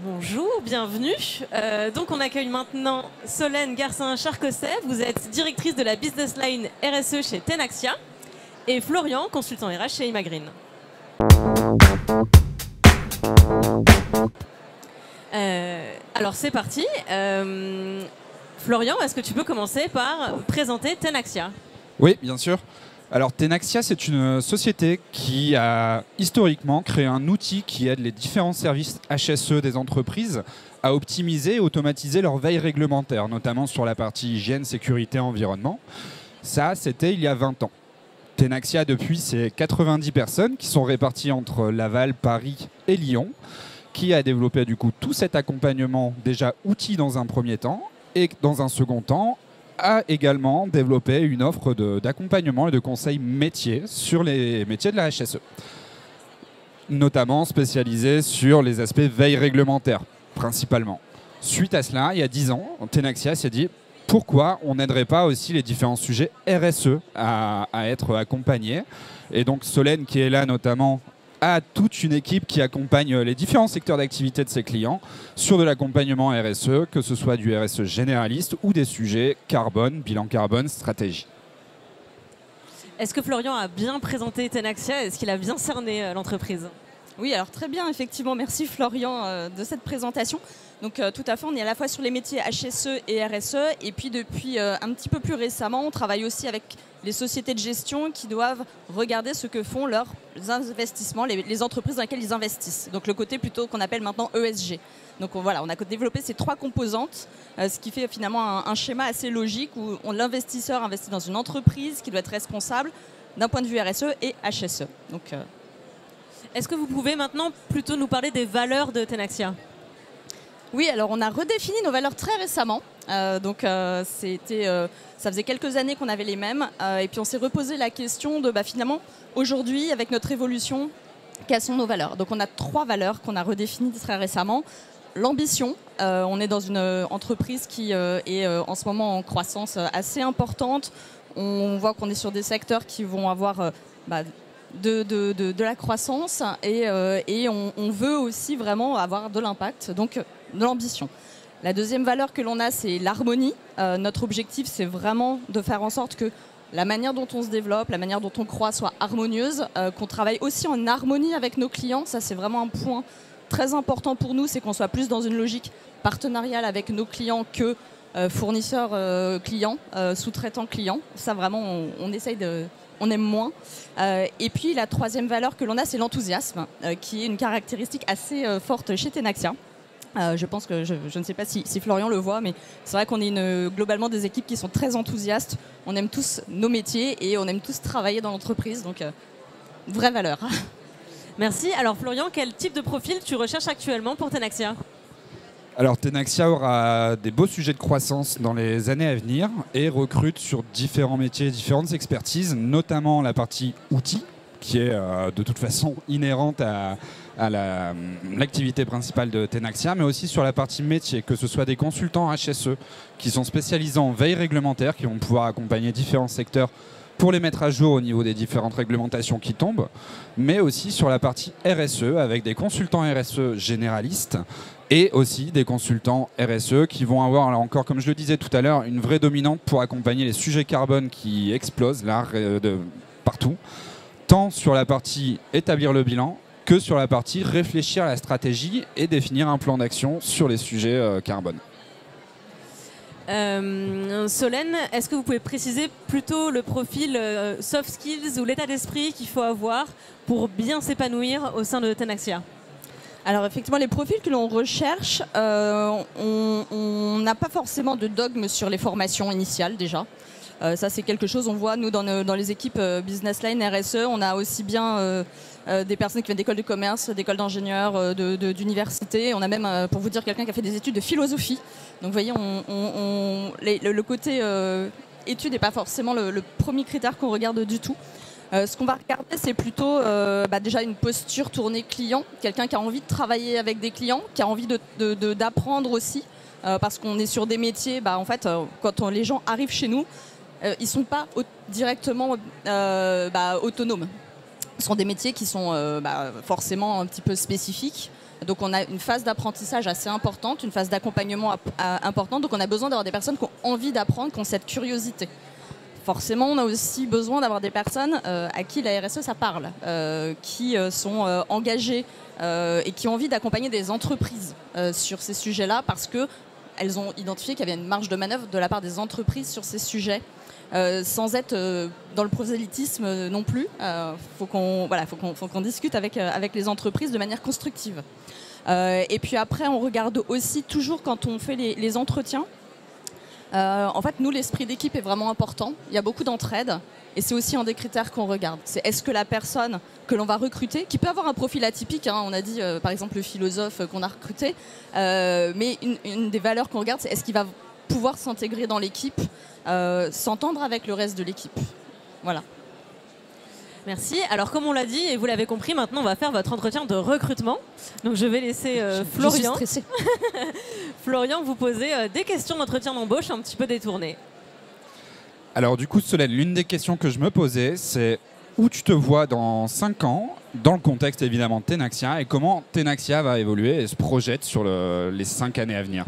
Bonjour, bienvenue. Donc on accueille maintenant Solène Garcin-Charcosset. Vous êtes directrice de la Business Line RSE chez Tenaxia et Florian, consultant RH chez Imagreen. Alors c'est parti. Florian, est-ce que tu peux commencer par présenter Tenaxia? Oui, bien sûr. Alors Tenaxia, c'est une société qui a historiquement créé un outil qui aide les différents services HSE des entreprises à optimiser et automatiser leur veille réglementaire, notamment sur la partie hygiène, sécurité, environnement. Ça, c'était il y a 20 ans. Tenaxia, depuis, c'est 90 personnes qui sont réparties entre Laval, Paris et Lyon, qui a développé du coup tout cet accompagnement déjà outil dans un premier temps et dans un second temps a également développé une offre d'accompagnement et de conseils métiers sur les métiers de la HSE, notamment spécialisés sur les aspects veille réglementaire, principalement. Suite à cela, il y a 10 ans, Tenaxia s'est dit pourquoi on n'aiderait pas aussi les différents sujets RSE à être accompagnés. Et donc Solène, qui est là notamment, a toute une équipe qui accompagne les différents secteurs d'activité de ses clients sur de l'accompagnement RSE, que ce soit du RSE généraliste ou des sujets carbone, bilan carbone, stratégie. Est-ce que Florian a bien présenté Tenaxia? Est-ce qu'il a bien cerné l'entreprise? Oui, alors très bien, effectivement. Merci Florian de cette présentation. Donc tout à fait, on est à la fois sur les métiers HSE et RSE. Et puis depuis un petit peu plus récemment, on travaille aussi avec les sociétés de gestion qui doivent regarder ce que font leurs investissements, les entreprises dans lesquelles ils investissent. Donc le côté plutôt qu'on appelle maintenant ESG. Donc voilà, on a développé ces trois composantes, ce qui fait finalement un schéma assez logique où l'investisseur investit dans une entreprise qui doit être responsable d'un point de vue RSE et HSE. Donc, est-ce que vous pouvez maintenant plutôt nous parler des valeurs de Tenaxia? Oui, alors on a redéfini nos valeurs très récemment. Ça faisait quelques années qu'on avait les mêmes. Et puis on s'est reposé la question de finalement, aujourd'hui, avec notre évolution, quelles sont nos valeurs? Donc on a 3 valeurs qu'on a redéfinies très récemment. L'ambition, on est dans une entreprise qui est en ce moment en croissance assez importante. On voit qu'on est sur des secteurs qui vont avoir de la croissance et on veut aussi vraiment avoir de l'impact, donc de l'ambition. La deuxième valeur que l'on a, c'est l'harmonie. Notre objectif, c'est vraiment de faire en sorte que la manière dont on se développe, la manière dont on croît soit harmonieuse, qu'on travaille aussi en harmonie avec nos clients. Ça, c'est vraiment un point très important pour nous, c'est qu'on soit plus dans une logique partenariale avec nos clients que fournisseurs clients, sous-traitants clients. Ça, vraiment, on aime moins. Et puis la troisième valeur que l'on a, c'est l'enthousiasme, qui est une caractéristique assez forte chez Tenaxia. Je pense que je ne sais pas si Florian le voit, mais c'est vrai qu'on est globalement des équipes qui sont très enthousiastes. On aime tous nos métiers et on aime tous travailler dans l'entreprise, donc vraie valeur. Merci. Alors Florian, quel type de profil tu recherches actuellement pour Tenaxia? Alors Tenaxia aura des beaux sujets de croissance dans les années à venir et recrute sur différents métiers, différentes expertises, notamment la partie outils, qui est de toute façon inhérente à l'activité principale de Tenaxia, mais aussi sur la partie métier, que ce soit des consultants HSE qui sont spécialisés en veille réglementaire, qui vont pouvoir accompagner différents secteurs pour les mettre à jour au niveau des différentes réglementations qui tombent, mais aussi sur la partie RSE avec des consultants RSE généralistes et aussi des consultants RSE qui vont avoir, là encore, comme je le disais tout à l'heure, une vraie dominante pour accompagner les sujets carbone qui explosent là, partout, tant sur la partie établir le bilan que sur la partie réfléchir à la stratégie et définir un plan d'action sur les sujets carbone. Solène, est-ce que vous pouvez préciser plutôt le profil soft skills ou l'état d'esprit qu'il faut avoir pour bien s'épanouir au sein de Tenaxia? Alors effectivement, les profils que l'on recherche, on n'a pas forcément de dogme sur les formations initiales déjà. Ça, c'est quelque chose, on voit, nous, dans les équipes Business Line RSE, on a aussi bien des personnes qui viennent d'écoles de commerce, d'écoles d'ingénieurs, d'universités. On a même, pour vous dire, quelqu'un qui a fait des études de philosophie. Donc, vous voyez, le côté études n'est pas forcément le premier critère qu'on regarde du tout. Ce qu'on va regarder, c'est plutôt déjà une posture tournée client, quelqu'un qui a envie de travailler avec des clients, qui a envie d'apprendre aussi, parce qu'on est sur des métiers, en fait, quand les gens arrivent chez nous, ils ne sont pas directement autonomes. Ce sont des métiers qui sont forcément un petit peu spécifiques. Donc on a une phase d'apprentissage assez importante, une phase d'accompagnement importante. Donc on a besoin d'avoir des personnes qui ont envie d'apprendre, qui ont cette curiosité. Forcément, on a aussi besoin d'avoir des personnes à qui la RSE, ça parle, qui sont engagées et qui ont envie d'accompagner des entreprises sur ces sujets-là parce qu'elles ont identifié qu'il y avait une marge de manœuvre de la part des entreprises sur ces sujets. Sans être dans le prosélytisme non plus. Faut qu'on discute avec les entreprises de manière constructive. Et puis après, on regarde aussi toujours quand on fait les entretiens. En fait, nous, l'esprit d'équipe est vraiment important. Il y a beaucoup d'entraide. Et c'est aussi un des critères qu'on regarde. C'est est-ce que la personne que l'on va recruter, qui peut avoir un profil atypique, hein, on a dit par exemple le philosophe qu'on a recruté, mais une des valeurs qu'on regarde, c'est est-ce qu'il va pouvoir s'intégrer dans l'équipe, s'entendre avec le reste de l'équipe. Voilà. Merci. Alors comme on l'a dit et vous l'avez compris, maintenant on va faire votre entretien de recrutement. Donc je vais laisser Florian. Je suis stressée. Florian vous poser des questions d'entretien d'embauche un petit peu détournées. Alors du coup, Solène, l'une des questions que je me posais, c'est où tu te vois dans 5 ans, dans le contexte évidemment de Tenaxia, et comment Tenaxia va évoluer et se projette sur les 5 années à venir.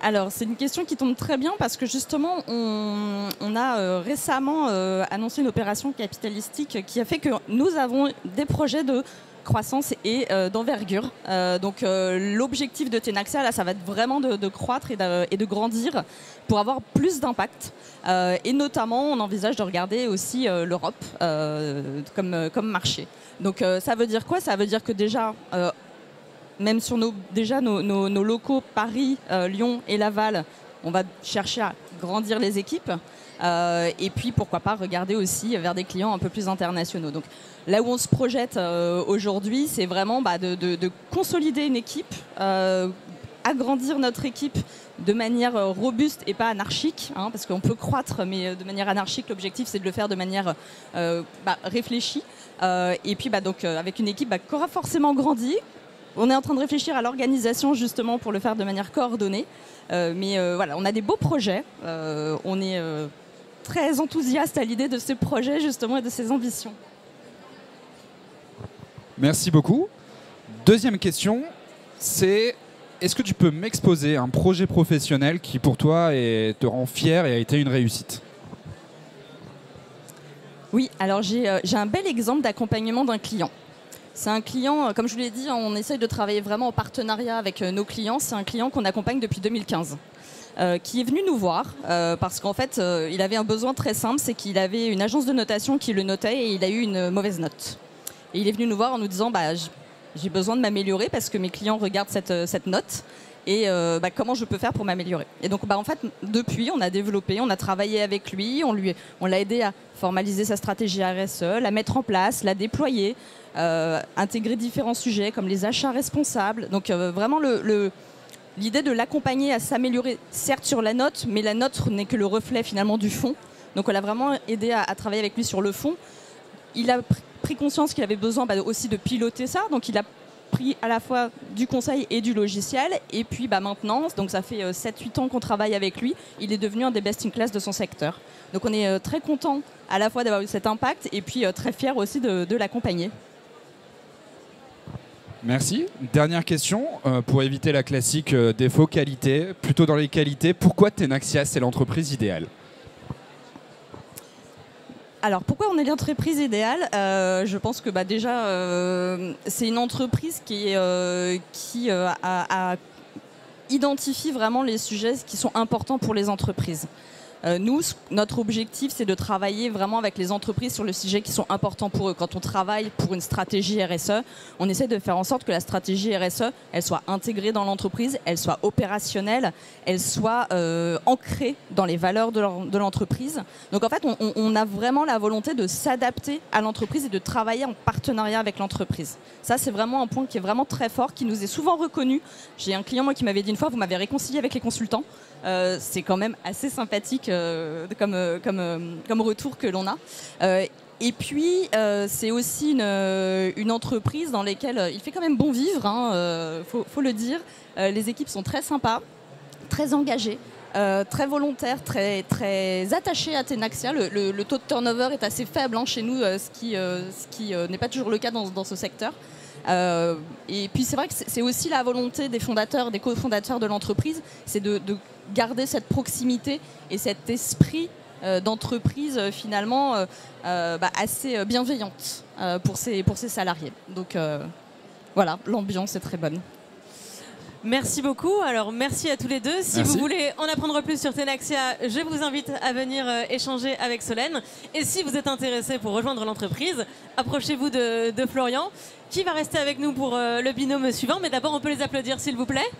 Alors, c'est une question qui tombe très bien parce que justement, on a récemment annoncé une opération capitalistique qui a fait que nous avons des projets de croissance et d'envergure. Donc, l'objectif de Tenaxia, là, ça va être vraiment de croître et de grandir pour avoir plus d'impact. Et notamment, on envisage de regarder aussi l'Europe comme marché. Donc, ça veut dire quoi? Ça veut dire que déjà... même sur nos locaux Paris, Lyon et Laval, on va chercher à grandir les équipes. Et puis, pourquoi pas, regarder aussi vers des clients un peu plus internationaux. Donc, là où on se projette aujourd'hui, c'est vraiment de consolider une équipe, agrandir notre équipe de manière robuste et pas anarchique, hein, parce qu'on peut croître, mais de manière anarchique, l'objectif, c'est de le faire de manière réfléchie. Et puis, donc, avec une équipe qui aura forcément grandi. On est en train de réfléchir à l'organisation justement pour le faire de manière coordonnée. Mais voilà, on a des beaux projets. On est très enthousiaste à l'idée de ces projets justement et de ces ambitions. Merci beaucoup. Deuxième question, c'est est-ce que tu peux m'exposer un projet professionnel qui pour toi te rend fier et a été une réussite? Oui, alors j'ai un bel exemple d'accompagnement d'un client. C'est un client, comme je vous l'ai dit, on essaye de travailler vraiment en partenariat avec nos clients. C'est un client qu'on accompagne depuis 2015, qui est venu nous voir parce qu'en fait, il avait un besoin très simple, c'est qu'il avait une agence de notation qui le notait et il a eu une mauvaise note. Et il est venu nous voir en nous disant j'ai besoin de m'améliorer parce que mes clients regardent cette note et comment je peux faire pour m'améliorer. Et donc en fait, depuis, on a développé, on a travaillé avec lui, on l'a aidé à formaliser sa stratégie RSE, la mettre en place, la déployer, intégrer différents sujets comme les achats responsables. Donc vraiment l'idée de l'accompagner à s'améliorer, certes sur la note, mais la note n'est que le reflet finalement du fond. Donc on l'a vraiment aidé à travailler avec lui sur le fond. Il a pris conscience qu'il avait besoin aussi de piloter ça, donc il a pris à la fois du conseil et du logiciel, et puis maintenant, donc ça fait 7-8 ans qu'on travaille avec lui, il est devenu un des best in class de son secteur. Donc on est très content à la fois d'avoir eu cet impact et puis très fier aussi de l'accompagner. Merci. Dernière question, pour éviter la classique défaut qualité, plutôt dans les qualités, pourquoi Tenaxia c'est l'entreprise idéale? Alors, pourquoi on est l'entreprise idéale? Je pense que déjà, c'est une entreprise qui identifie vraiment les sujets qui sont importants pour les entreprises. Nous, notre objectif, c'est de travailler vraiment avec les entreprises sur les sujets qui sont importants pour eux. Quand on travaille pour une stratégie RSE, on essaie de faire en sorte que la stratégie RSE, elle soit intégrée dans l'entreprise, elle soit opérationnelle, elle soit ancrée dans les valeurs de l'entreprise. Donc en fait, on a vraiment la volonté de s'adapter à l'entreprise et de travailler en partenariat avec l'entreprise. Ça, c'est vraiment un point qui est vraiment très fort, qui nous est souvent reconnu. J'ai un client qui m'avait dit une fois, vous m'avez réconcilié avec les consultants. C'est quand même assez sympathique comme retour que l'on a. Et puis, c'est aussi une entreprise dans laquelle il fait quand même bon vivre, faut le dire. Les équipes sont très sympas, très engagées, très volontaires, très, très attachées à Tenaxia. Le taux de turnover est assez faible chez nous, ce qui n'est pas toujours le cas dans ce secteur. Et puis c'est vrai que c'est aussi la volonté des fondateurs, des cofondateurs de l'entreprise, c'est de garder cette proximité et cet esprit d'entreprise finalement assez bienveillante pour ses salariés. Donc voilà, l'ambiance est très bonne. Merci beaucoup. Alors, merci à tous les deux. Si vous voulez en apprendre plus sur Tenaxia, je vous invite à venir échanger avec Solène. Et si vous êtes intéressé pour rejoindre l'entreprise, approchez-vous de Florian, qui va rester avec nous pour le binôme suivant. Mais d'abord, on peut les applaudir, s'il vous plaît.